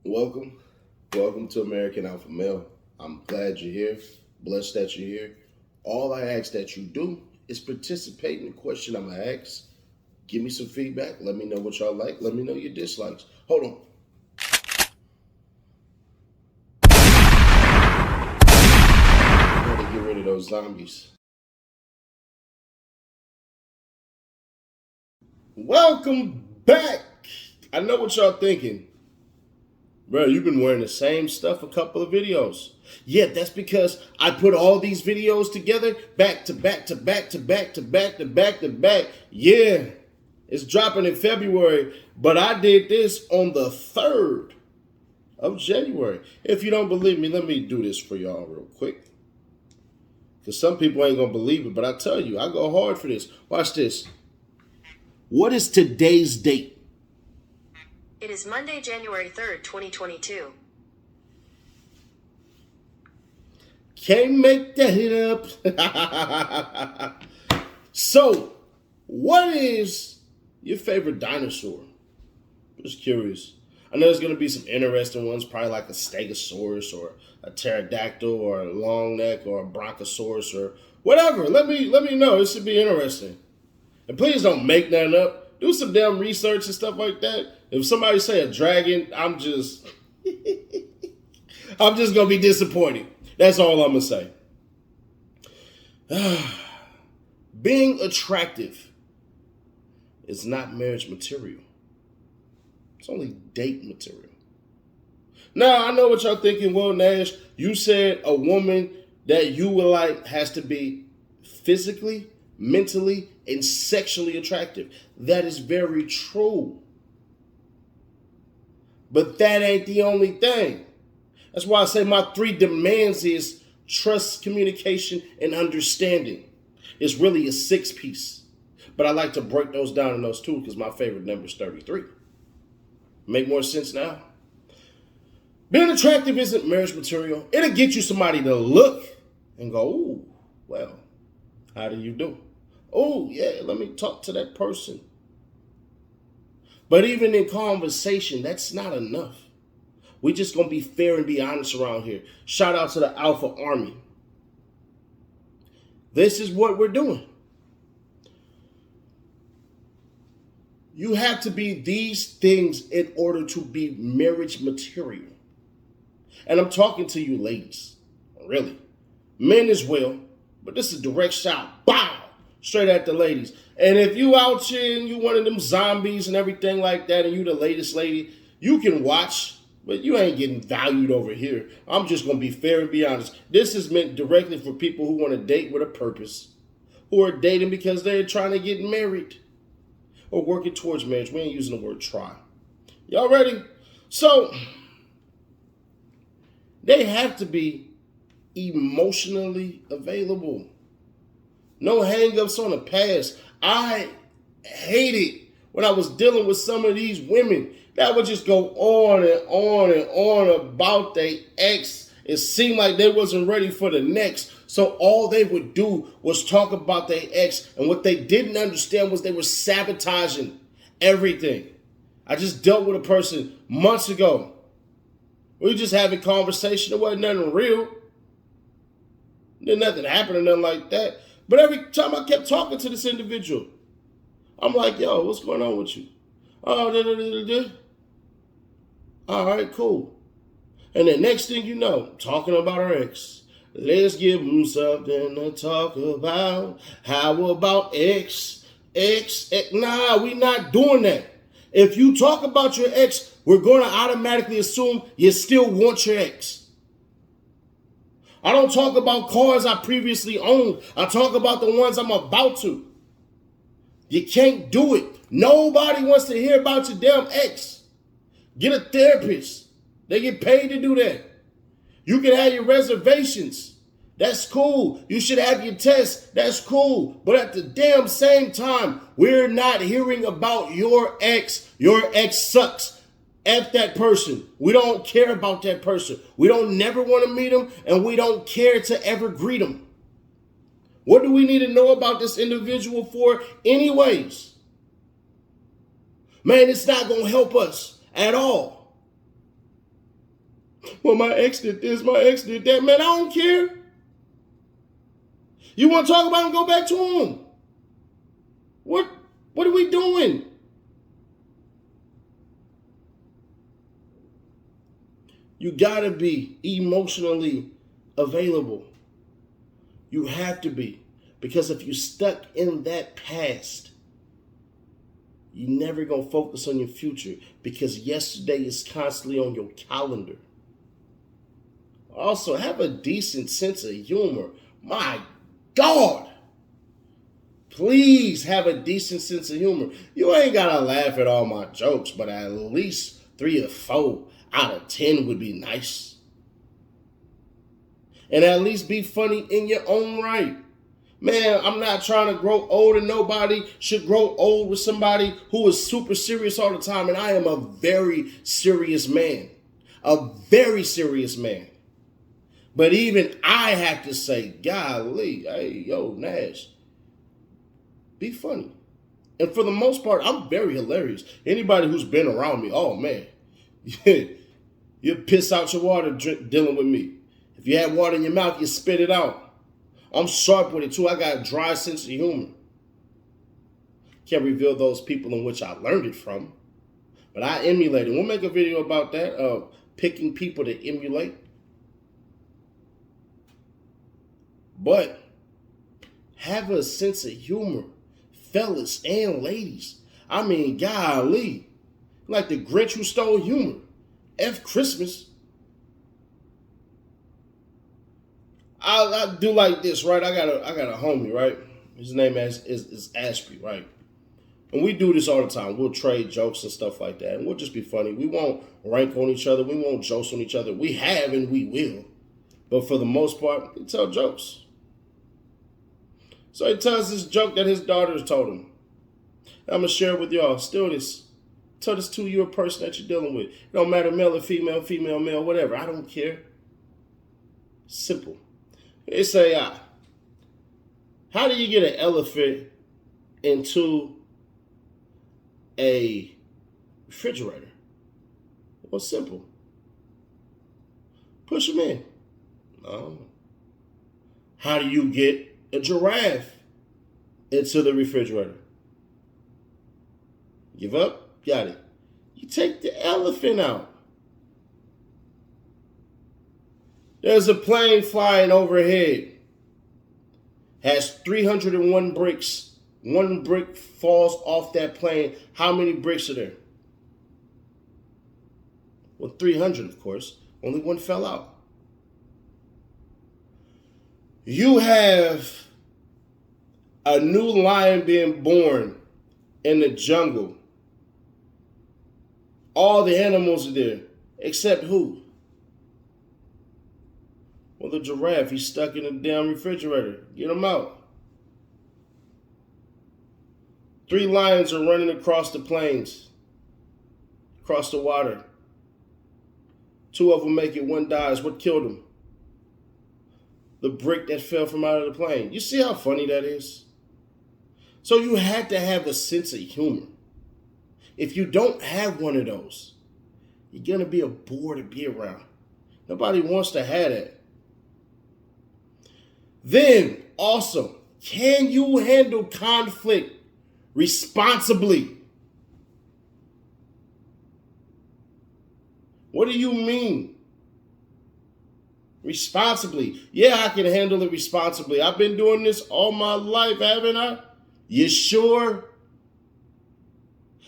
Welcome. Welcome to American Alpha Male. I'm glad you're here. Blessed that you're here. All I ask that you do is participate in the question I'm going to ask. Give me some feedback. Let me know what y'all like. Let me know your dislikes. Hold on. I got to get rid of those zombies. Welcome back. I know what y'all thinking. Bro, you've been wearing the same stuff a couple of videos. Yeah, that's because I put all these videos together back to back to back to back to back to back to back. Yeah, it's dropping in February, but I did this on the 3rd of January. If you don't believe me, let me do this for y'all real quick. Because some people ain't going to believe it, but I tell you, I go hard for this. Watch this. What is today's date? It is Monday, January 3rd, 2022. Can't make that up. So, what is your favorite dinosaur? Just curious. I know there's going to be some interesting ones, probably like a stegosaurus or a pterodactyl or a long neck or a brontosaurus or whatever. Let me know. It should be interesting. And please don't make nothing up. Do some damn research and stuff like that. If somebody say a dragon, I'm just gonna be disappointed. That's all I'm gonna say. Being attractive is not marriage material. It's only date material. Now, I know what y'all thinking. Well, Nash, you said a woman that you would like has to be physically, mentally, and sexually attractive. That is very true. But that ain't the only thing. That's why I say my 3 demands is trust, communication, and understanding. It's really a 6-piece. But I like to break those down in those 2 because my favorite number is 33. Make more sense now? Being attractive isn't marriage material. It'll get you somebody to look and go, ooh, well, how do you do? Oh, yeah, let me talk to that person. But even in conversation, that's not enough. We just going to be fair and be honest around here. Shout out to the Alpha Army. This is what we're doing. You have to be these things in order to be marriage material. And I'm talking to you ladies. Really. Men as well. But this is a direct shot. Bow! Straight at the ladies. And if you out here and you one of them zombies and everything like that and you the latest lady, you can watch, but you ain't getting valued over here. I'm just going to be fair and be honest. This is meant directly for people who want to date with a purpose, who are dating because they're trying to get married or working towards marriage. We ain't using the word try. Y'all ready? So, they have to be emotionally available. No hang-ups on the past. I hated when I was dealing with some of these women that would just go on and on and on about their ex. It seemed like they wasn't ready for the next. So all they would do was talk about their ex. And what they didn't understand was they were sabotaging everything. I just dealt with a person months ago. We were just having conversation. It wasn't nothing real. Didn't nothing happen or nothing like that. But every time I kept talking to this individual, I'm like, yo, what's going on with you? Oh, all right, cool. And the next thing you know, talking about our ex. Let's give them something to talk about. How about ex? Nah, we not doing that. If you talk about your ex, we're going to automatically assume you still want your ex. I don't talk about cars I previously owned. I talk about the ones I'm about to. You can't do it. Nobody wants to hear about your damn ex. Get a therapist. They get paid to do that. You can have your reservations. That's cool. You should have your tests. That's cool. But at the damn same time, we're not hearing about your ex. Your ex sucks. F that person. We don't care about that person. We don't never want to meet them, and we don't care to ever greet them. What do we need to know about this individual for anyways? Man, it's not going to help us at all. Well, my ex did this, my ex did that. Man, I don't care. You want to talk about him, go back to him. What are we doing? You gotta be emotionally available. You have to be. Because if you're stuck in that past, you're never gonna focus on your future because yesterday is constantly on your calendar. Also, have a decent sense of humor. My God. Please have a decent sense of humor. You ain't gotta laugh at all my jokes, but at least 3 or 4 out of 10 would be nice. And at least be funny in your own right. Man, I'm not trying to grow old, and nobody should grow old with somebody who is super serious all the time. And I am a very serious man. A very serious man. But even I have to say, golly, hey, yo, Nash, be funny. And for the most part, I'm very hilarious. Anybody who's been around me, oh man, you piss out your water dealing with me. If you had water in your mouth, you spit it out. I'm sharp with it too. I got a dry sense of humor. Can't reveal those people in which I learned it from, but I emulate it. We'll make a video about that, of picking people to emulate. But have a sense of humor, fellas and ladies. I mean, golly, like the Grinch who stole humor. F Christmas. I do like this, right? I got a homie, right? His name is Ashby, right? And we do this all the time. We'll trade jokes and stuff like that, and we'll just be funny. We won't rank on each other. We won't joke on each other. We have and we will, but for the most part, we tell jokes. So he tells this joke that his daughters told him. I'm gonna share it with y'all. Still this. Tell this to your person that you're dealing with. It don't matter male or female, female, male, whatever. I don't care. Simple. They say, how do you get an elephant into a refrigerator? Well, simple. Push them in. How do you get a giraffe into the refrigerator? Give up? Got it. You take the elephant out. There's a plane flying overhead. Has 301 bricks. One brick falls off that plane. How many bricks are there? Well, 300, of course. Only one fell out. You have a new lion being born in the jungle. All the animals are there, except who? Well, the giraffe. He's stuck in the damn refrigerator. Get him out. 3 lions are running across the plains, across the water. 2 of them make it, 1 dies. What killed him? The brick that fell from out of the plane. You see how funny that is? So you had to have a sense of humor. If you don't have one of those, you're going to be a bore to be around. Nobody wants to have that. Then, also, can you handle conflict responsibly? What do you mean? Responsibly. Yeah, I can handle it responsibly. I've been doing this all my life, haven't I? You sure?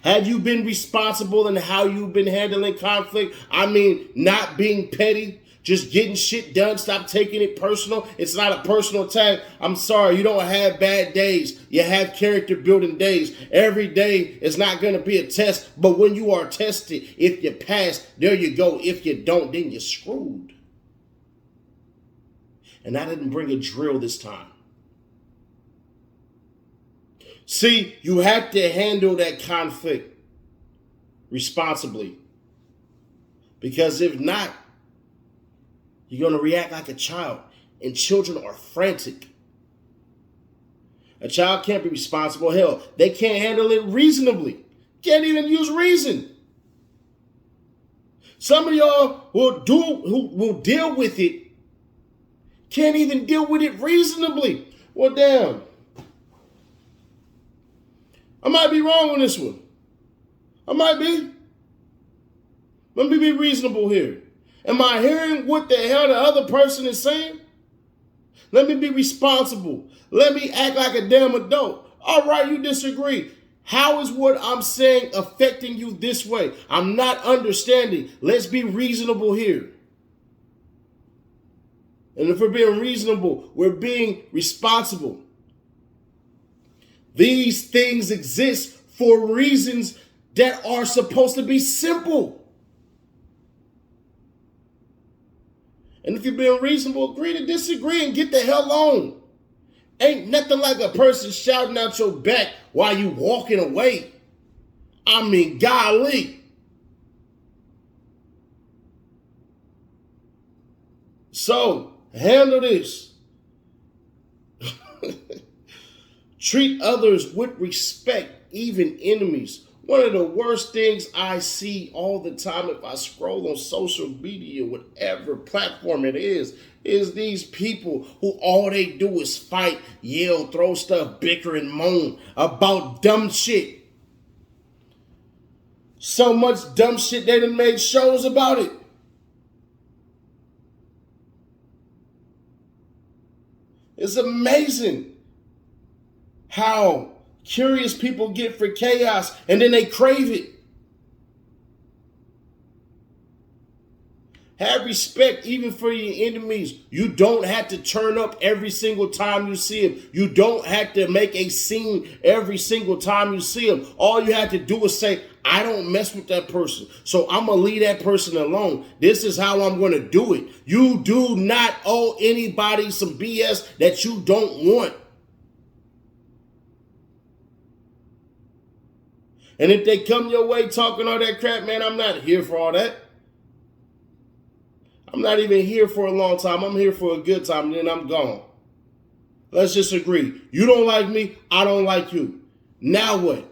Have you been responsible in how you've been handling conflict? I mean, not being petty, just getting shit done. Stop taking it personal. It's not a personal attack. I'm sorry, you don't have bad days. You have character building days. Every day is not going to be a test, but when you are tested, if you pass, there you go. If you don't, then you're screwed. And I didn't bring a drill this time. See, you have to handle that conflict responsibly. Because if not, you're going to react like a child. And children are frantic. A child can't be responsible. Hell, they can't handle it reasonably. Can't even use reason. Some of y'all who will deal with it can't even deal with it reasonably. Well, damn. I might be wrong on this one. I might be. Let me be reasonable here. Am I hearing what the hell the other person is saying? Let me be responsible. Let me act like a damn adult. All right, you disagree. How is what I'm saying affecting you this way? I'm not understanding. Let's be reasonable here. And if we're being reasonable, we're being responsible. These things exist for reasons that are supposed to be simple. And if you're being reasonable, agree to disagree and get the hell on. Ain't nothing like a person shouting out your back while you walking away. I mean, golly. So, handle this. Treat others with respect, even enemies. One of the worst things I see all the time if I scroll on social media, whatever platform it is these people who all they do is fight, yell, throw stuff, bicker, and moan about dumb shit. So much dumb shit they done made shows about it. It's amazing how curious people get for chaos and then they crave it. Have respect even for your enemies. You don't have to turn up every single time you see them. You don't have to make a scene every single time you see them. All you have to do is say, I don't mess with that person, so I'm going to leave that person alone. This is how I'm going to do it. You do not owe anybody some BS that you don't want. And if they come your way talking all that crap, man, I'm not here for all that. I'm not even here for a long time. I'm here for a good time, and then I'm gone. Let's just agree. You don't like me, I don't like you. Now what?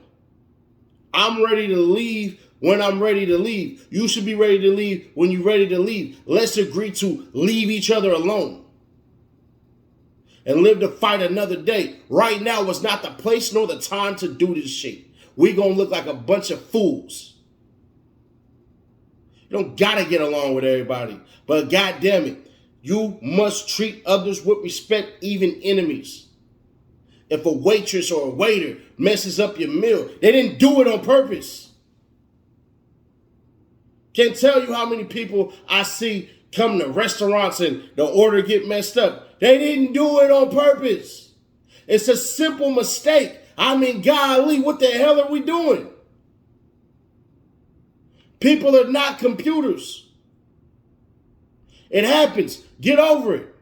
I'm ready to leave when I'm ready to leave. You should be ready to leave when you're ready to leave. Let's agree to leave each other alone and live to fight another day. Right now is not the place nor the time to do this shit. We're going to look like a bunch of fools. You don't got to get along with everybody. But God damn it, you must treat others with respect, even enemies. If a waitress or a waiter messes up your meal, they didn't do it on purpose. Can't tell you how many people I see come to restaurants and the order get messed up. They didn't do it on purpose. It's a simple mistake. I mean, golly, what the hell are we doing? People are not computers. It happens. Get over it.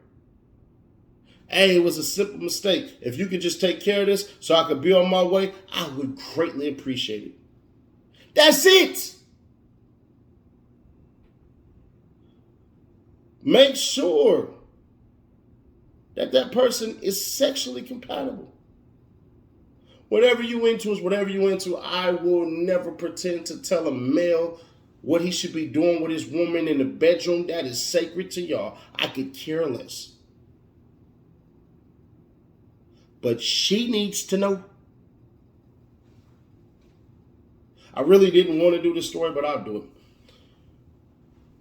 Hey, it was a simple mistake. If you could just take care of this so I could be on my way, I would greatly appreciate it. That's it. Make sure that that person is sexually compatible. Whatever you into is whatever you into. I will never pretend to tell a male what he should be doing with his woman in the bedroom. That is sacred to y'all. I could care less. But she needs to know. I really didn't want to do this story, but I'll do it.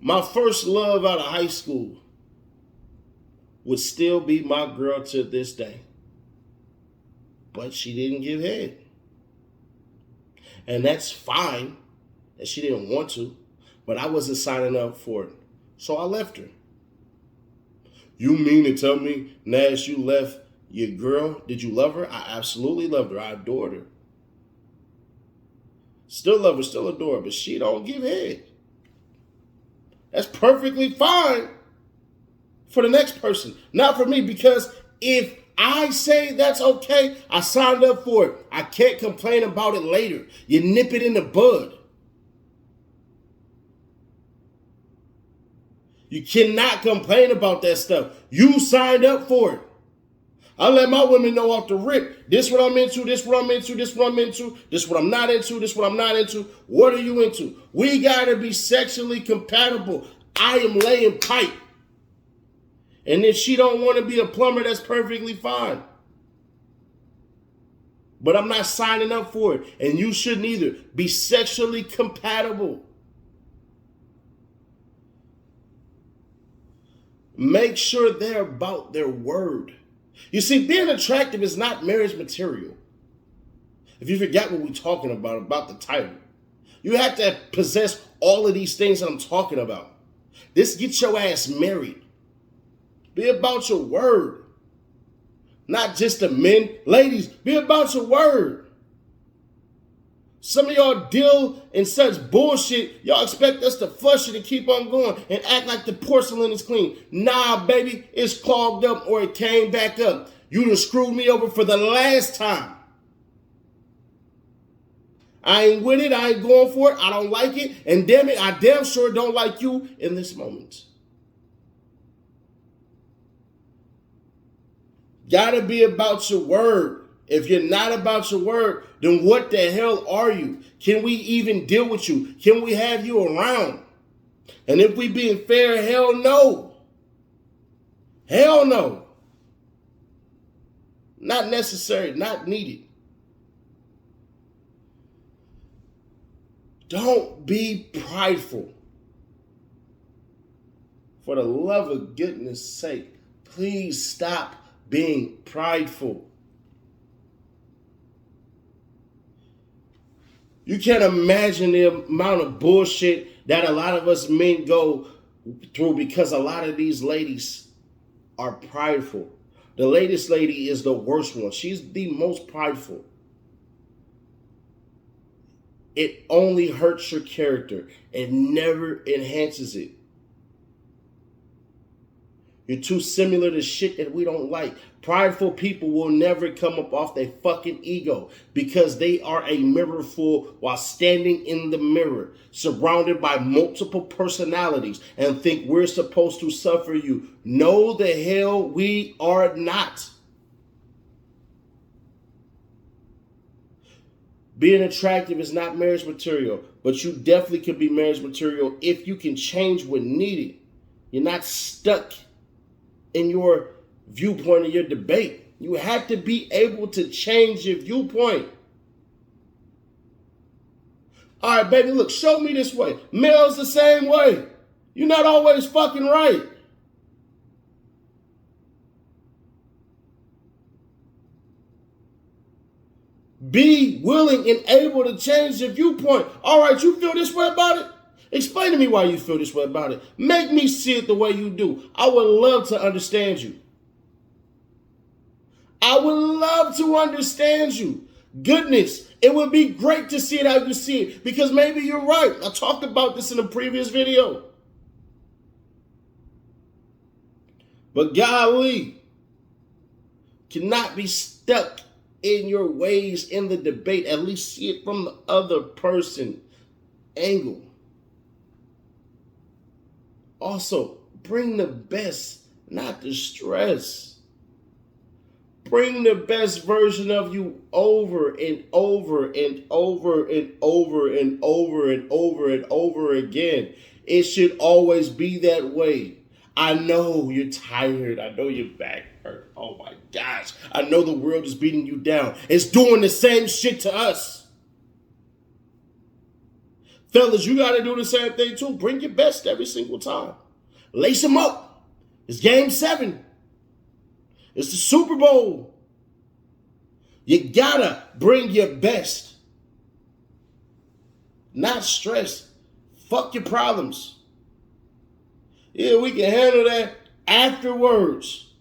My first love out of high school would still be my girl to this day. But she didn't give head. And that's fine that she didn't want to, but I wasn't signing up for it. So I left her. You mean to tell me, Nash, you left your girl? Did you love her? I absolutely loved her. I adored her. Still love her, still adore her, but she don't give head. That's perfectly fine for the next person, not for me, because if I say that's okay, I signed up for it. I can't complain about it later. You nip it in the bud. You cannot complain about that stuff. You signed up for it. I let my women know off the rip. This what I'm into, this what I'm into, this what I'm into, this what I'm not into, this what I'm not into. What are you into? We gotta be sexually compatible. I am laying pipe. And if she don't want to be a plumber, that's perfectly fine. But I'm not signing up for it. And you shouldn't either. Be sexually compatible. Make sure they're about their word. You see, being attractive is not marriage material. If you forget what we're talking about the title. You have to possess all of these things that I'm talking about. This gets your ass married. Be about your word. Not just the men. Ladies, be about your word. Some of y'all deal in such bullshit, y'all expect us to flush it and keep on going and act like the porcelain is clean. Nah, baby, it's clogged up or it came back up. You done screwed me over for the last time. I ain't with it. I ain't going for it. I don't like it. And damn it, I damn sure don't like you in this moment. Gotta be about your word. If you're not about your word, then what the hell are you? Can we even deal with you? Can we have you around? And if we being fair, hell no. Hell no. Not necessary, not needed. Don't be prideful. For the love of goodness sake, please stop being prideful. You can't imagine the amount of bullshit that a lot of us men go through because a lot of these ladies are prideful. The latest lady is the worst one. She's the most prideful. It only hurts your character. It never enhances it. You're too similar to shit that we don't like. Prideful people will never come up off their fucking ego because they are a mirror full while standing in the mirror, surrounded by multiple personalities and think we're supposed to suffer you. No, the hell we are not. Being attractive is not marriage material, but you definitely can be marriage material if you can change when needed. You're not stuck in your viewpoint of your debate. You have to be able to change your viewpoint. All right, baby, look, show me this way. Male's the same way. You're not always fucking right. Be willing and able to change your viewpoint. All right, you feel this way about it? Explain to me why you feel this way about it. Make me see it the way you do. I would love to understand you. I would love to understand you. Goodness, it would be great to see it how you see it because maybe you're right. I talked about this in a previous video. But golly, cannot be stuck in your ways in the debate. At least see it from the other person angle. Also, bring the best, not the stress. Bring the best version of you over and over and over and over and over and over and over again. It should always be that way. I know you're tired. I know your back hurt. Oh my gosh. I know the world is beating you down. It's doing the same shit to us. Fellas, you got to do the same thing too. Bring your best every single time. Lace them up. It's game 7. It's the Super Bowl. You got to bring your best. Not stress. Fuck your problems. Yeah, we can handle that afterwards.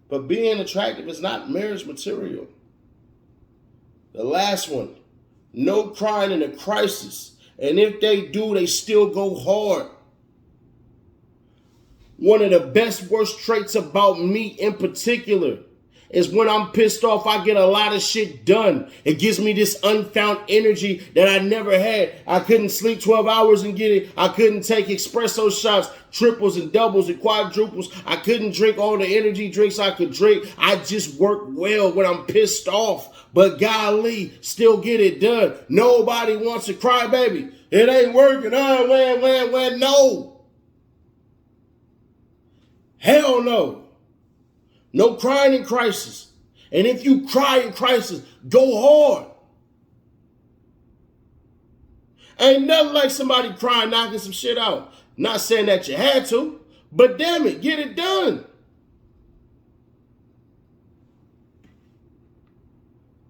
But being attractive is not marriage material. The last one. No crying in a crisis. And if they do, they still go hard. One of the best worst traits about me in particular is when I'm pissed off, I get a lot of shit done. It gives me this unfound energy that I never had. I couldn't sleep 12 hours and get it. I couldn't take espresso shots, triples and doubles and quadruples. I couldn't drink all the energy drinks I could drink. I just work well when I'm pissed off. But golly, still get it done. Nobody wants to cry, baby. It ain't working. No. Hell no. No crying in crisis. And if you cry in crisis, go hard. Ain't nothing like somebody crying, knocking some shit out. Not saying that you had to, but damn it, get it done.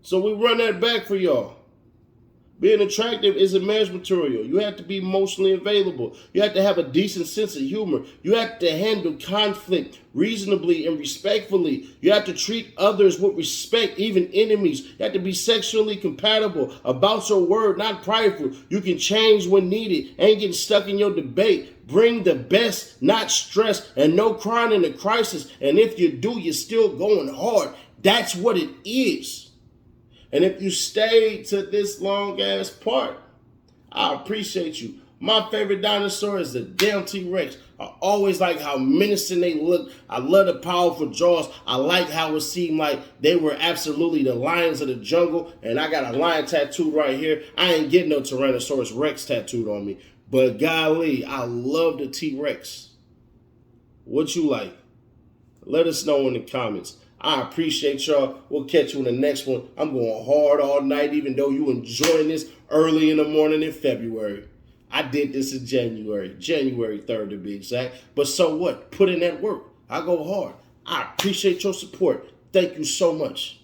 So we run that back for y'all. Being attractive is a marriage material. You have to be emotionally available. You have to have a decent sense of humor. You have to handle conflict reasonably and respectfully. You have to treat others with respect, even enemies. You have to be sexually compatible. About your word, not prideful. You can change when needed. Ain't getting stuck in your debate. Bring the best, not stress, and no crying in the crisis. And if you do, you're still going hard. That's what it is. And if you stayed to this long ass part, I appreciate you. My favorite dinosaur is the damn T-Rex. I always like how menacing they look. I love the powerful jaws. I like how it seemed like they were absolutely the lions of the jungle. And I got a lion tattooed right here. I ain't getting no Tyrannosaurus Rex tattooed on me. But golly, I love the T-Rex. What you like? Let us know in the comments. I appreciate y'all. We'll catch you in the next one. I'm going hard all night, even though you enjoying this early in the morning in February. I did this in January 3rd to be exact. But so what? Put in that work. I go hard. I appreciate your support. Thank you so much.